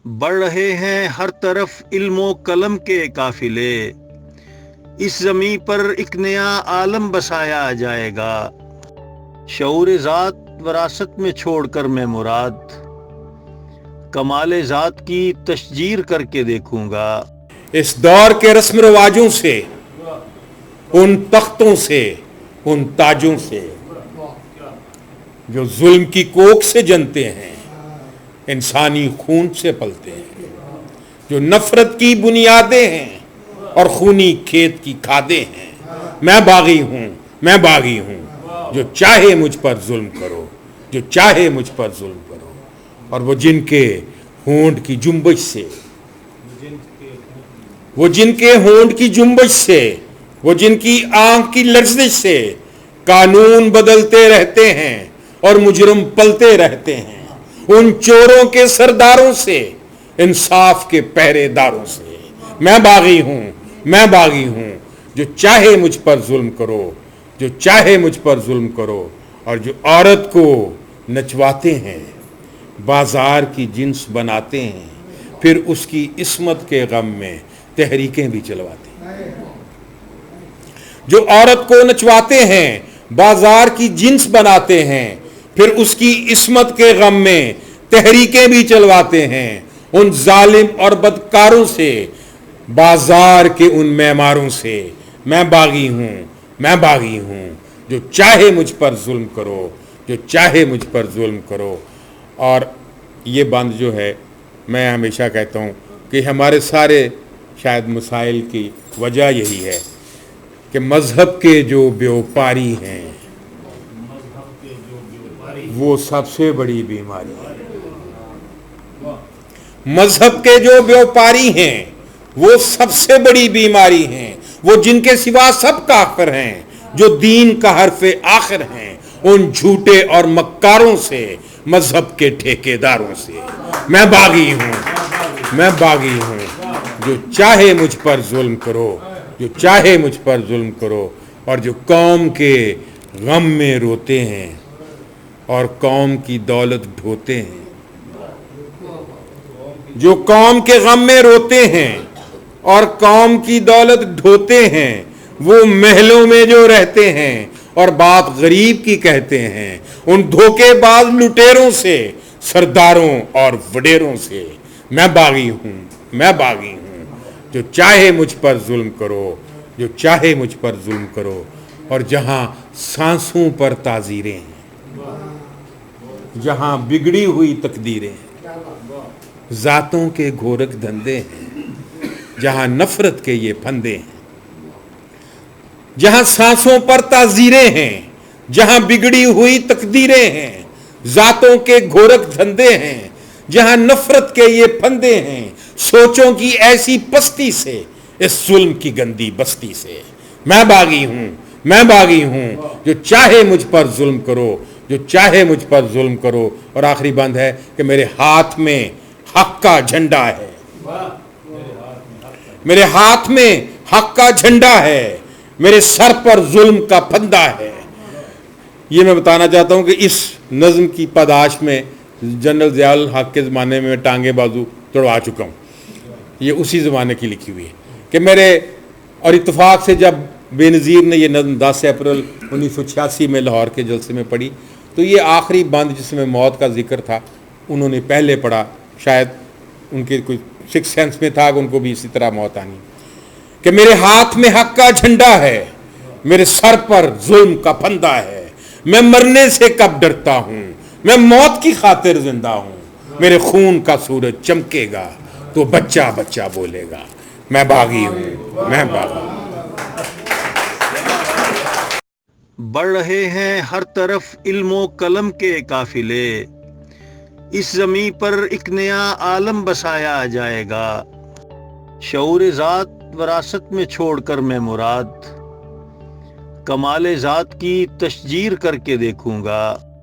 بڑھ رہے ہیں ہر طرف علم و قلم کے قافلے، اس زمیں پر ایک نیا عالم بسایا جائے گا۔ شعور ذات وراثت میں چھوڑ کر میں مراد کمال ذات کی تشجیر کر کے دیکھوں گا۔ اس دور کے رسم رواجوں سے، ان تختوں سے، ان تاجوں سے جو ظلم کی کوکھ سے جنتے ہیں، انسانی خون سے پلتے ہیں، جو نفرت کی بنیادیں ہیں اور خونی کھیت کی کھادیں ہیں۔ میں باغی ہوں، میں باغی ہوں، جو چاہے مجھ پر ظلم کرو، جو چاہے مجھ پر ظلم کرو۔ اور وہ جن کے ہونٹ کی جنبش سے، وہ جن کے ہونٹ کی جنبش سے، وہ جن کی آنکھ کی لرزش سے قانون بدلتے رہتے ہیں اور مجرم پلتے رہتے ہیں، ان چوروں کے سرداروں سے، انصاف کے پہرے داروں سے۔ میں باغی ہوں، میں باغی ہوں، جو چاہے مجھ پر ظلم کرو، جو چاہے مجھ پر ظلم کرو۔ اور جو عورت کو نچواتے ہیں، بازار کی جنس بناتے ہیں، پھر اس کی عصمت کے غم میں تحریکیں بھی چلواتے ہیں۔ جو عورت کو نچواتے ہیں، بازار کی جنس بناتے ہیں، پھر اس کی عصمت کے غم میں تحریکیں بھی چلواتے ہیں، ان ظالم اور بدکاروں سے، بازار کے ان معماروں سے۔ میں باغی ہوں، میں باغی ہوں، جو چاہے مجھ پر ظلم کرو، جو چاہے مجھ پر ظلم کرو۔ اور یہ بند جو ہے، میں ہمیشہ کہتا ہوں کہ ہمارے سارے شاید مسائل کی وجہ یہی ہے کہ مذہب کے جو بیوپاری ہیں وہ سب سے بڑی بیماری ہے۔ مذہب کے جو بیوپاری ہیں وہ سب سے بڑی بیماری ہیں، وہ جن کے سوا سب کافر ہیں، جو دین کا حرف آخر ہیں، ان جھوٹے اور مکاروں سے، مذہب کے ٹھیکے داروں سے۔ میں باغی ہوں، میں باغی ہوں، جو چاہے مجھ پر ظلم کرو، جو چاہے مجھ پر ظلم کرو۔ اور جو قوم کے غم میں روتے ہیں اور قوم کی دولت ڈھوتے ہیں، جو قوم کے غم میں روتے ہیں اور قوم کی دولت ڈھوتے ہیں، وہ محلوں میں جو رہتے ہیں اور بات غریب کی کہتے ہیں، ان دھوکے باز لٹیروں سے، سرداروں اور وڈیروں سے۔ میں باغی ہوں، میں باغی ہوں، جو چاہے مجھ پر ظلم کرو، جو چاہے مجھ پر ظلم کرو۔ اور جہاں سانسوں پر تعزیریں ہیں، جہاں بگڑی ہوئی تقدیریں ہیں، ذاتوں کے گھورک دھندے ہیں، جہاں نفرت کے یہ پھندے ہیں، جہاں سانسوں پر تعزیریں ہیں، جہاں بگڑی ہوئی تقدیریں ہیں، ذاتوں کے گھورک دھندے ہیں، جہاں نفرت کے یہ پھندے ہیں، سوچوں کی ایسی پستی سے، اس ظلم کی گندی بستی سے۔ میں باغی ہوں، میں باغی ہوں، جو چاہے مجھ پر ظلم کرو، جو چاہے مجھ پر ظلم کرو۔ اور آخری بند ہے کہ میرے ہاتھ میں حق کا جھنڈا ہے، میرے ہاتھ میں حق کا جھنڈا ہے، میرے سر پر ظلم کا پھندا ہے۔ یہ میں بتانا چاہتا ہوں کہ اس نظم کی پاداش میں جنرل ضیاء الحق کے زمانے میں ٹانگے بازو توڑوا چکا ہوں۔ یہ اسی زمانے کی لکھی ہوئی ہے کہ میرے، اور اتفاق سے جب بے نظیر نے یہ نظم 10 اپریل 1986 میں لاہور کے جلسے میں پڑھی، تو یہ آخری بند جس میں موت کا ذکر تھا انہوں نے پہلے پڑھا۔ شاید ان کے کوئی سکس سینس میں تھا کہ ان کو بھی اسی طرح موت آنی، کہ میرے ہاتھ میں حق کا جھنڈا ہے، میرے سر پر ظلم کا پھندا ہے، میں مرنے سے کب ڈرتا ہوں، میں موت کی خاطر زندہ ہوں، میرے خون کا سورج چمکے گا تو بچہ بچہ بولے گا۔ میں باغی ہوں، میں باغی ہوں۔ بڑھ رہے ہیں ہر طرف علم و قلم کے قافلے، اس زمیں پر ایک نیا عالم بسایا جائے گا۔ شعور ذات وراثت میں چھوڑ کر میں مراد کمال ذات کی تشجیر کر کے دیکھوں گا۔